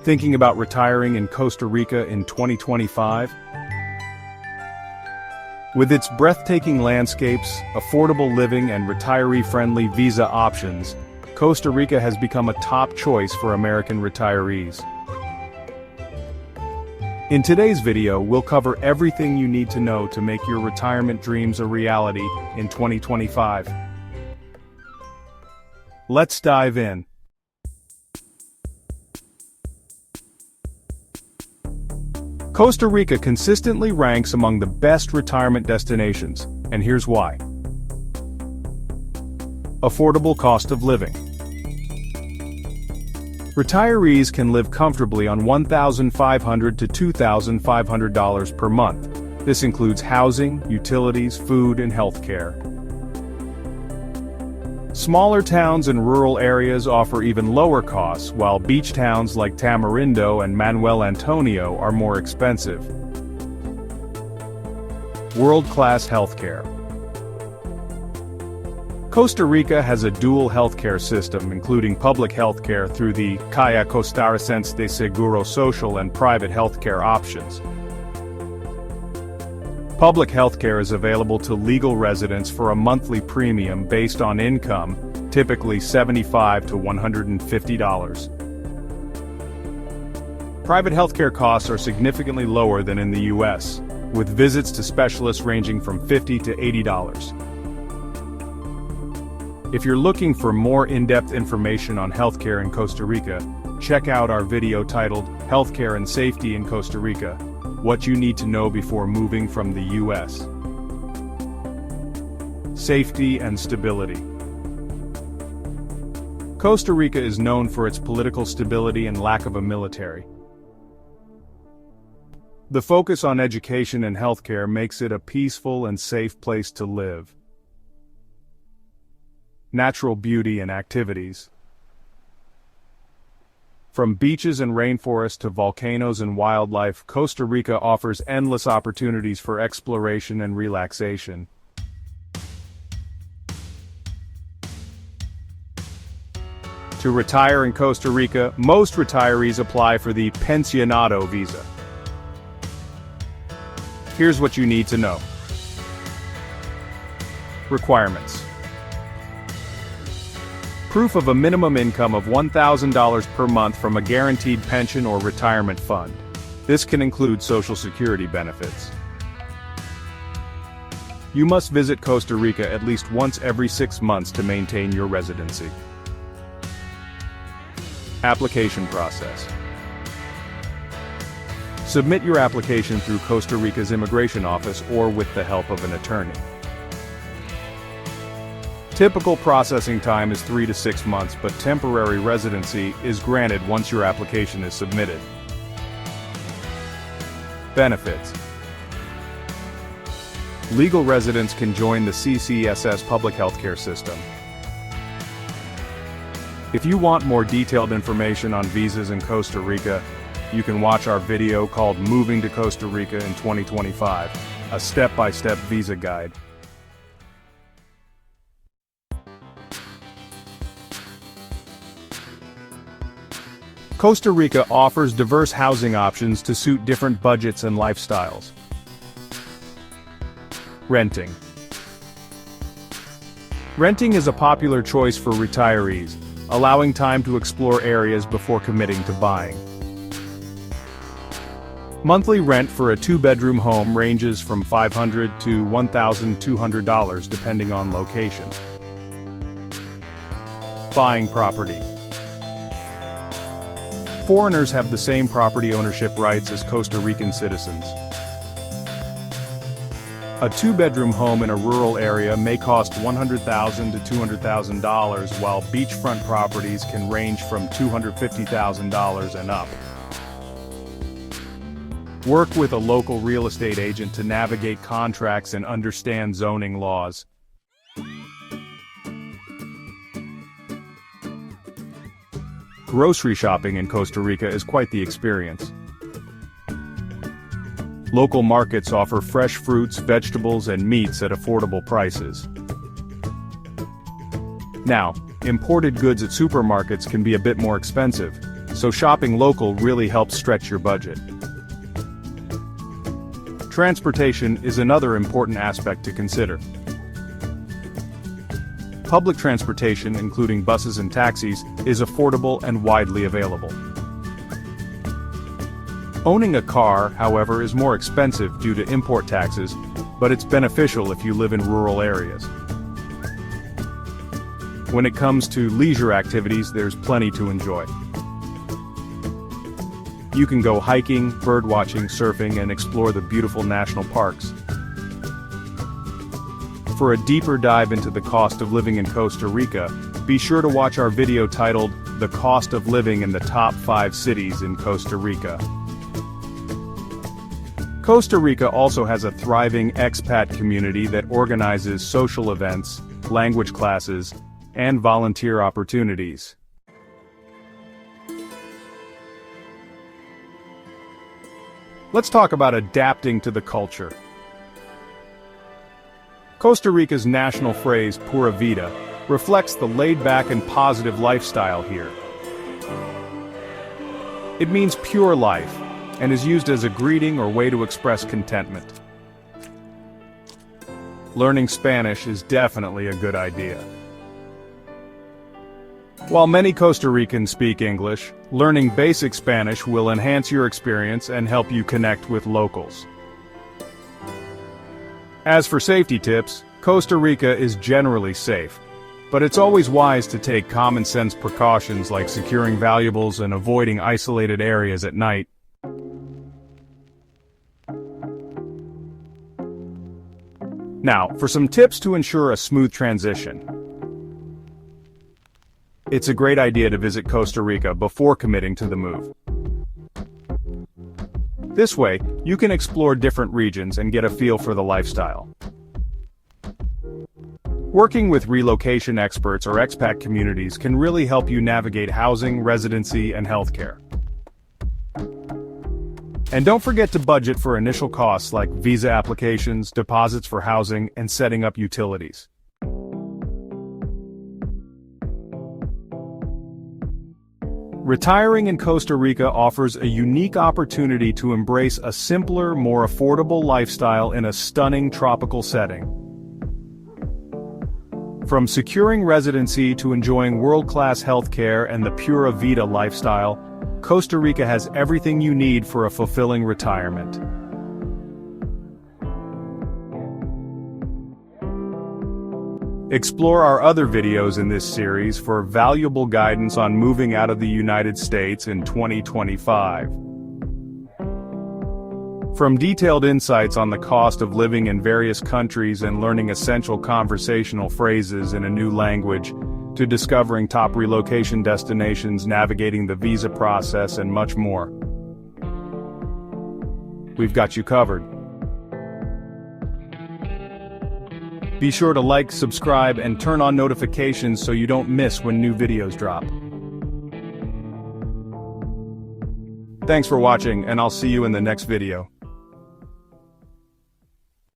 Thinking about retiring in Costa Rica in 2025? With its breathtaking landscapes, affordable living and retiree-friendly visa options, Costa Rica has become a top choice for American retirees. In today's video, we'll cover everything you need to know to make your retirement dreams a reality in 2025. Let's dive in. Costa Rica consistently ranks among the best retirement destinations, and here's why. Affordable cost of living. Retirees can live comfortably on $1,500 to $2,500 per month. This includes housing, utilities, food, and healthcare. Smaller towns and rural areas offer even lower costs, while beach towns like Tamarindo and Manuel Antonio are more expensive. World-class healthcare. Costa Rica has a dual healthcare system, including public healthcare through the Caja Costarricense de Seguro Social and private healthcare options. Public healthcare is available to legal residents for a monthly premium based on income, typically $75 to $150. Private healthcare costs are significantly lower than in the US, with visits to specialists ranging from $50 to $80. If you're looking for more in-depth information on healthcare in Costa Rica, check out our video titled Healthcare and Safety in Costa Rica: What you need to know before moving from the U.S. Safety and stability. Costa Rica is known for its political stability and lack of a military. The focus on education and healthcare makes it a peaceful and safe place to live. Natural beauty and activities. From beaches and rainforests to volcanoes and wildlife, Costa Rica offers endless opportunities for exploration and relaxation. To retire in Costa Rica, most retirees apply for the Pensionado visa. Here's what you need to know. Requirements. Proof of a minimum income of $1,000 per month from a guaranteed pension or retirement fund. This can include Social Security benefits. You must visit Costa Rica at least once every 6 months to maintain your residency. Application process. Submit your application through Costa Rica's immigration office or with the help of an attorney. Typical processing time is 3 to 6 months, but temporary residency is granted once your application is submitted. Benefits. Legal residents can join the CCSS public healthcare system. If you want more detailed information on visas in Costa Rica, you can watch our video called Moving to Costa Rica in 2025, a step-by-step visa guide. Costa Rica offers diverse housing options to suit different budgets and lifestyles. Renting. Renting is a popular choice for retirees, allowing time to explore areas before committing to buying. Monthly rent for a 2-bedroom home ranges from $500 to $1,200 depending on location. Buying property. Foreigners have the same property ownership rights as Costa Rican citizens. A 2-bedroom home in a rural area may cost $100,000 to $200,000, while beachfront properties can range from $250,000 and up. Work with a local real estate agent to navigate contracts and understand zoning laws. Grocery shopping in Costa Rica is quite the experience. Local markets offer fresh fruits, vegetables, and meats at affordable prices. Now, imported goods at supermarkets can be a bit more expensive. so shopping local really helps stretch your budget. Transportation is another important aspect to consider. Public transportation, including buses and taxis, is affordable and widely available. Owning a car, however, is more expensive due to import taxes, but it's beneficial if you live in rural areas. When it comes to leisure activities, there's plenty to enjoy. You can go hiking, birdwatching, surfing, and explore the beautiful national parks. For a deeper dive into the cost of living in Costa Rica, be sure to watch our video titled, "The Cost of Living in the Top 5 Cities in Costa Rica." Costa Rica also has a thriving expat community that organizes social events, language classes, and volunteer opportunities. Let's talk about adapting to the culture. Costa Rica's national phrase, pura vida, reflects the laid-back and positive lifestyle here. It means pure life, and is used as a greeting or way to express contentment. Learning Spanish is definitely a good idea. While many Costa Ricans speak English, learning basic Spanish will enhance your experience and help you connect with locals. As for safety tips, Costa Rica is generally safe, but it's always wise to take common-sense precautions like securing valuables and avoiding isolated areas at night. Now, for some tips to ensure a smooth transition. It's a great idea to visit Costa Rica before committing to the move. This way, you can explore different regions and get a feel for the lifestyle. Working with relocation experts or expat communities can really help you navigate housing, residency, and healthcare. And don't forget to budget for initial costs like visa applications, deposits for housing, and setting up utilities. Retiring in Costa Rica offers a unique opportunity to embrace a simpler, more affordable lifestyle in a stunning tropical setting. From securing residency to enjoying world-class healthcare and the Pura Vida lifestyle, Costa Rica has everything you need for a fulfilling retirement. Explore our other videos in this series for valuable guidance on moving out of the United States in 2025. From detailed insights on the cost of living in various countries and learning essential conversational phrases in a new language, to discovering top relocation destinations, navigating the visa process, and much more. We've got you covered. Be sure to like, subscribe, and turn on notifications so you don't miss when new videos drop. Thanks for watching, and I'll see you in the next video.